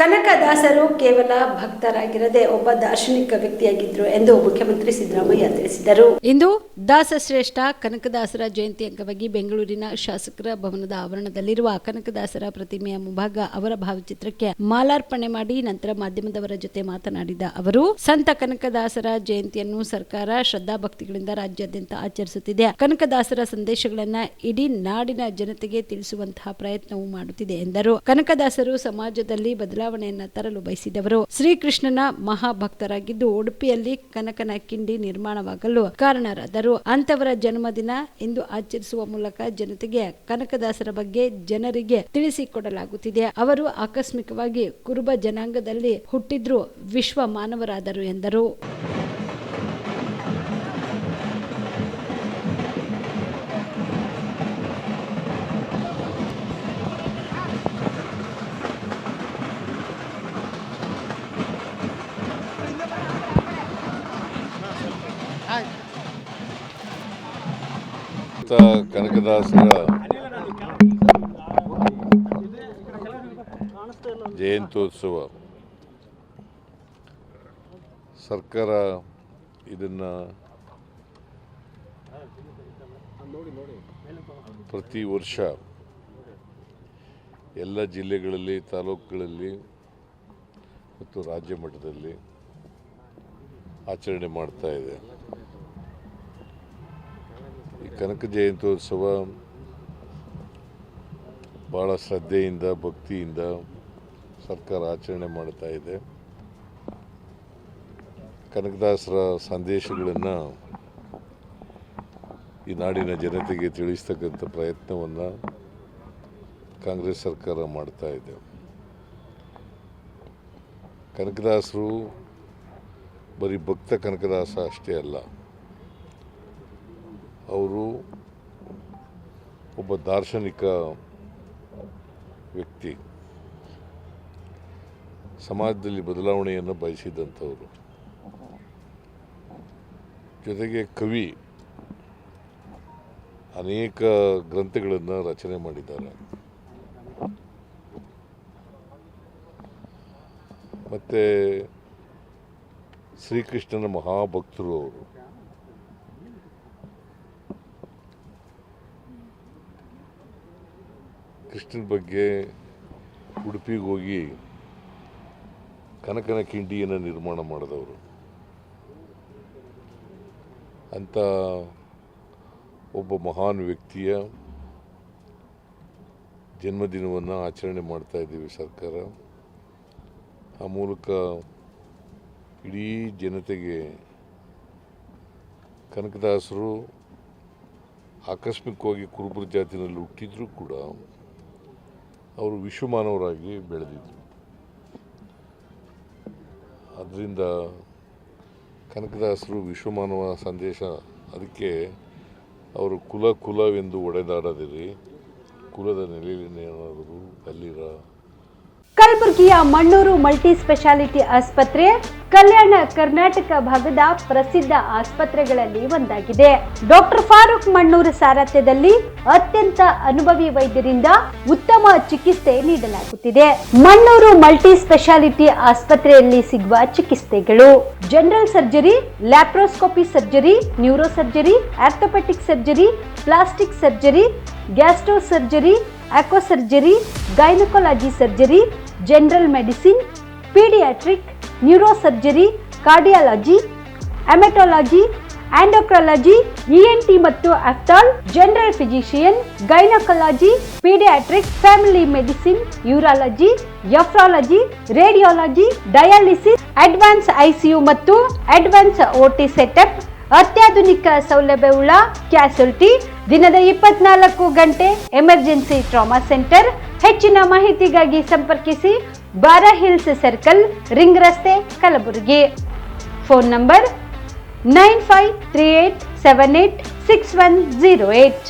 ಕನಕದಾಸರು ಕೇವಲ ಭಕ್ತರಾಗಿರದೆ ಒಬ್ಬ ದಾರ್ಶನಿಕ ವ್ಯಕ್ತಿಯಾಗಿದ್ದರು ಎಂದು ಮುಖ್ಯಮಂತ್ರಿ ಸಿದ್ದರಾಮಯ್ಯ ತಿಳಿಸಿದರು. ಇಂದು ದಾಸಶ್ರೇಷ್ಠ ಕನಕದಾಸರ ಜಯಂತಿ ಅಂಗವಾಗಿ ಬೆಂಗಳೂರಿನ ಶಾಸಕರ ಭವನದ ಆವರಣದಲ್ಲಿರುವ ಕನಕದಾಸರ ಪ್ರತಿಮೆಯ ಮುಂಭಾಗ ಅವರ ಭಾವಚಿತ್ರಕ್ಕೆ ಮಾಲಾರ್ಪಣೆ ಮಾಡಿ ನಂತರ ಮಾಧ್ಯಮದವರ ಜೊತೆ ಮಾತನಾಡಿದ ಅವರು, ಸಂತ ಕನಕದಾಸರ ಜಯಂತಿಯನ್ನು ಸರ್ಕಾರ ಶ್ರದ್ಧಾಭಕ್ತಿಗಳಿಂದ ರಾಜ್ಯಾದ್ಯಂತ ಆಚರಿಸುತ್ತಿದೆ. ಕನಕದಾಸರ ಸಂದೇಶಗಳನ್ನ ಇಡೀ ನಾಡಿನ ಜನತೆಗೆ ತಿಳಿಸುವಂತಹ ಪ್ರಯತ್ನವೂ ಮಾಡುತ್ತಿದೆ ಎಂದರು. ಕನಕದಾಸರು ಸಮಾಜದಲ್ಲಿ ಬದಲಾವಣೆಯನ್ನ ತರಲು ಬಯಸಿದವರು. ಶ್ರೀಕೃಷ್ಣನ ಮಹಾಭಕ್ತರಾಗಿದ್ದು ಉಡುಪಿಯಲ್ಲಿ ಕನಕನ ಕಿಂಡಿ ನಿರ್ಮಾಣವಾಗಲು ಕಾರಣರಾದರು. ಅಂತವರ ಜನ್ಮದಿನ ಇಂದು ಆಚರಿಸುವ ಮೂಲಕ ಜನತೆಗೆ ಕನಕದಾಸರ ಬಗ್ಗೆ ಜನರಿಗೆ ತಿಳಿಸಿಕೊಡಲಾಗುತ್ತಿದೆ. ಅವರು ಆಕಸ್ಮಿಕವಾಗಿ ಕುರುಬ ಜನಾಂಗದಲ್ಲಿ ಹುಟ್ಟಿದ್ರು ವಿಶ್ವ ಮಾನವರಾದರು ಎಂದರು. ಕನಕದಾಸರ ಜಯಂತ್ಯೋತ್ಸವ ಸರ್ಕಾರ ಇದನ್ನು ಪ್ರತಿ ವರ್ಷ ಎಲ್ಲ ಜಿಲ್ಲೆಗಳಲ್ಲಿ, ತಾಲೂಕುಗಳಲ್ಲಿ ಮತ್ತು ರಾಜ್ಯ ಮಟ್ಟದಲ್ಲಿ ಆಚರಣೆ ಮಾಡ್ತಾ ಇದೆ. ಈ ಕನಕ ಜಯಂತ್ಯೋತ್ಸವ ಭಾಳ ಶ್ರದ್ಧೆಯಿಂದ, ಭಕ್ತಿಯಿಂದ ಸರ್ಕಾರ ಆಚರಣೆ ಮಾಡ್ತಾ ಇದೆ. ಕನಕದಾಸರ ಸಂದೇಶಗಳನ್ನು ಈ ನಾಡಿನ ಜನತೆಗೆ ತಿಳಿಸ್ತಕ್ಕಂಥ ಪ್ರಯತ್ನವನ್ನು ಕಾಂಗ್ರೆಸ್ ಸರ್ಕಾರ ಮಾಡ್ತಾ ಇದೆ. ಕನಕದಾಸರು ಬರೀ ಭಕ್ತ ಕನಕದಾಸ ಅಷ್ಟೇ ಅಲ್ಲ, ಅವರು ಒಬ್ಬ ದಾರ್ಶನಿಕ ವ್ಯಕ್ತಿ, ಸಮಾಜದಲ್ಲಿ ಬದಲಾವಣೆಯನ್ನು ಬಯಸಿದಂಥವರು, ಜೊತೆಗೆ ಕವಿ, ಅನೇಕ ಗ್ರಂಥಗಳನ್ನು ರಚನೆ ಮಾಡಿದ್ದಾರೆ. ಮತ್ತು ಶ್ರೀಕೃಷ್ಣನ ಮಹಾಭಕ್ತರು ಅವರು. ಕೃಷ್ಣನ ಬಗ್ಗೆ ಉಡುಪಿಗೆ ಹೋಗಿ ಕನಕನ ಕಿಂಡಿಯನ್ನು ನಿರ್ಮಾಣ ಮಾಡಿದವರು. ಅಂಥ ಒಬ್ಬ ಮಹಾನ್ ವ್ಯಕ್ತಿಯ ಜನ್ಮದಿನವನ್ನು ಆಚರಣೆ ಮಾಡ್ತಾ ಇದ್ದೀವಿ ಸರ್ಕಾರ. ಆ ಮೂಲಕ ಇಡೀ ಜನತೆಗೆ ಕನಕದಾಸರು ಆಕಸ್ಮಿಕವಾಗಿ ಕುರುಬರ ಜಾತಿನಲ್ಲಿ ಹುಟ್ಟಿದ್ರೂ ಕೂಡ ಅವರು ವಿಶ್ವಮಾನವರಾಗಿ ಬೆಳೆದಿದ್ದರು. ಅದರಿಂದ ಕನಕದಾಸರು ವಿಶ್ವಮಾನವ ಸಂದೇಶ, ಅದಕ್ಕೆ ಅವರು ಕುಲವೆಂದು ಒಡೆದಾಡದಿರಿ, ಕುಲದ ನೆಲೆಯಲ್ಲೇನಾದರೂ ಅಲ್ಲಿರ. ಕಲಬುರಗಿಯ ಮಣ್ಣೂರು ಮಲ್ಟಿ ಸ್ಪೆಷಾಲಿಟಿ ಆಸ್ಪತ್ರೆ ಕಲ್ಯಾಣ ಕರ್ನಾಟಕ ಭಾಗದ ಪ್ರಸಿದ್ಧ ಆಸ್ಪತ್ರೆಗಳಲ್ಲಿ ಒಂದಾಗಿದೆ. ಡಾಕ್ಟರ್ ಫಾರೂಕ್ ಮಣ್ಣೂರು ಸಾರಥ್ಯದಲ್ಲಿ ಅತ್ಯಂತ ಅನುಭವಿ ವೈದ್ಯರಿಂದ ಉತ್ತಮ ಚಿಕಿತ್ಸೆ ನೀಡಲಾಗುತ್ತಿದೆ. ಮಣ್ಣೂರು ಮಲ್ಟಿ ಸ್ಪೆಷಾಲಿಟಿ ಆಸ್ಪತ್ರೆಯಲ್ಲಿ ಸಿಗುವ ಚಿಕಿತ್ಸೆಗಳು: general surgery, laparoscopy surgery, neuro surgery, orthopaedic surgery, plastic surgery, gastro surgery, aqua surgery, gynaecology surgery, general medicine, paediatric, neuro surgery, cardiology, haematology, endocrinology, ENT ಮತ್ತು ophthal, general physician, gynaecology, paediatric, family medicine, urology, nephrology, radiology, dialysis, advance ICU ಮತ್ತು advance OT setup, ಅತ್ಯಾಧುನಿಕ ಸೌಲಭ್ಯವುಳ್ಳ ಕ್ಯಾಸುಲಿಟಿ, ದಿನದ 24 ಗಂಟೆ emergency trauma centre. ಹೆಚ್ಚಿನ ಮಾಹಿತಿಗಾಗಿ ಸಂಪರ್ಕಿಸಿ ಬಾರಾ hills circle, ring ರಸ್ತೆ, ಕಲಬುರಗಿ. Phone number 9538786108.